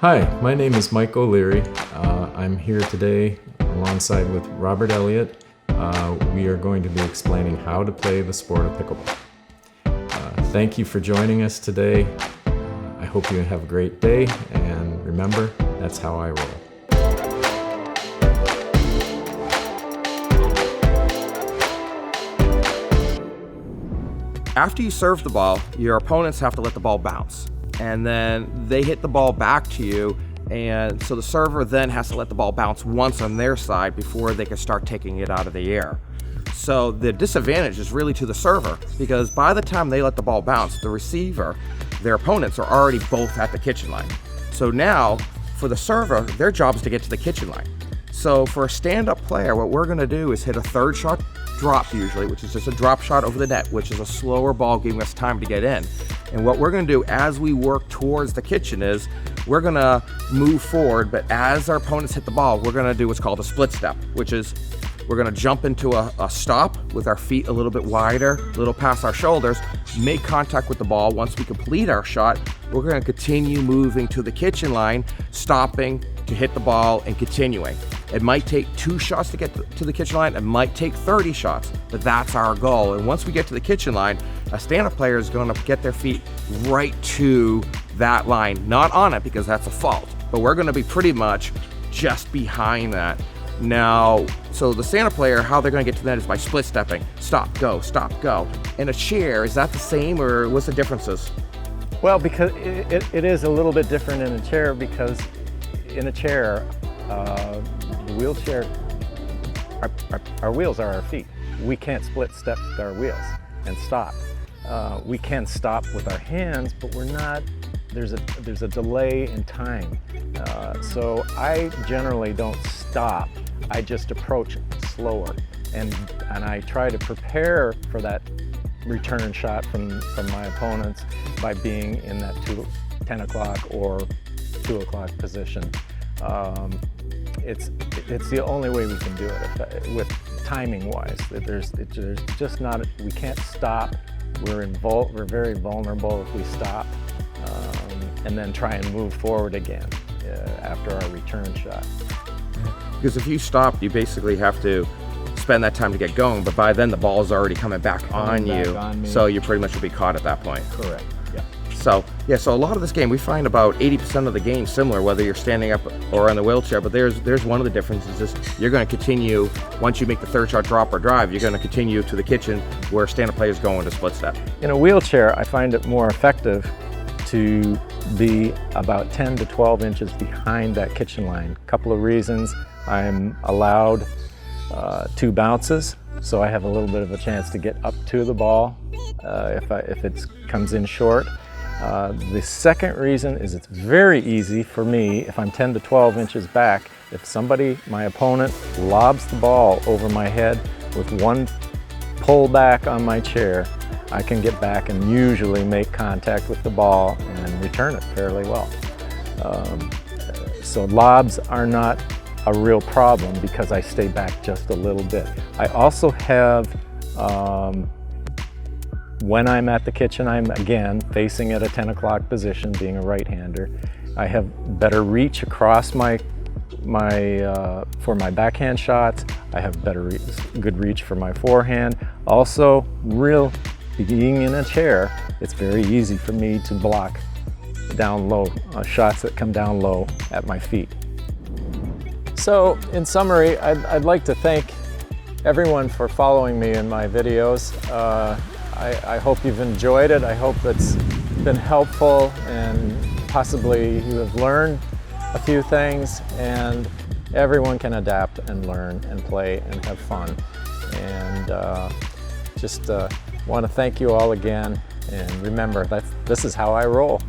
Hi, my name is Mike O'Leary. I'm here today alongside with Robert Elliott. We are going to be explaining how to play the sport of pickleball. Thank you for joining us today. I hope you have a great day, and remember, that's how I roll. After you serve the ball, your opponents have to let the ball bounce, and then they hit the ball back to you, and so the server then has to let the ball bounce once on their side before they can start taking it out of the air. So the disadvantage is really to the server, because by the time they let the ball bounce, the receiver, their opponents are already both at the kitchen line. So now, for the server, their job is to get to the kitchen line. So for a stand-up player, what we're gonna do is hit a third shot drop usually, which is just a drop shot over the net, which is a slower ball giving us time to get in. And what we're gonna do as we work towards the kitchen is we're gonna move forward, but as our opponents hit the ball, we're gonna do what's called a split step, which is we're gonna jump into a stop with our feet a little bit wider, a little past our shoulders, make contact with the ball. Once we complete our shot, we're gonna continue moving to the kitchen line, stopping to hit the ball and continuing. It might take 2 shots to get to the kitchen line, it might take 30 shots, but that's our goal. And once we get to the kitchen line, a stand-up player is gonna get their feet right to that line, not on it because that's a fault, but we're gonna be pretty much just behind that. Now, so the stand-up player, how they're gonna get to that is by split stepping. Stop, go. In a chair, is that the same or what's the differences? Well, because it is a little bit different in a chair, because in a chair, the wheelchair, our wheels are our feet. We can't split step with our wheels and stop. We can stop with our hands, but we're not, there's a delay in time. So I generally don't stop. I just approach slower, and I try to prepare for that return shot from my opponents by being in that 10 o'clock or 2 o'clock position. It's the only way we can do it with timing wise. There's just not, we can't stop. We're very vulnerable if we stop and then try and move forward again after our return shot. Because if you stop, you basically have to spend that time to get going, but by then the ball is already coming back on you, so you pretty much will be caught at that point. Correct, yeah. So a lot of this game, we find about 80% of the game similar, whether you're standing up or in the wheelchair, but there's one of the differences is you're gonna continue, once you make the third shot drop or drive, you're gonna continue to the kitchen where stand-up players go into split step. In a wheelchair, I find it more effective to be about 10 to 12 inches behind that kitchen line. Couple of reasons. I'm allowed 2 bounces, so I have a little bit of a chance to get up to the ball if it comes in short. The second reason is it's very easy for me, if I'm 10 to 12 inches back, if somebody, my opponent, lobs the ball over my head with one pull back on my chair, I can get back and usually make contact with the ball and return it fairly well. So lobs are not a real problem because I stay back just a little bit. I also have, when I'm at the kitchen, I'm again facing at a 10 o'clock position, being a right-hander. I have better reach across for my backhand shots. I have good reach for my forehand. Also, being in a chair, it's very easy for me to block down low, shots that come down low at my feet. So, in summary, I'd like to thank everyone for following me in my videos. I hope you've enjoyed it. I hope it's been helpful and possibly you have learned a few things, and everyone can adapt and learn and play and have fun. And just want to thank you all again, and remember that this is how I roll.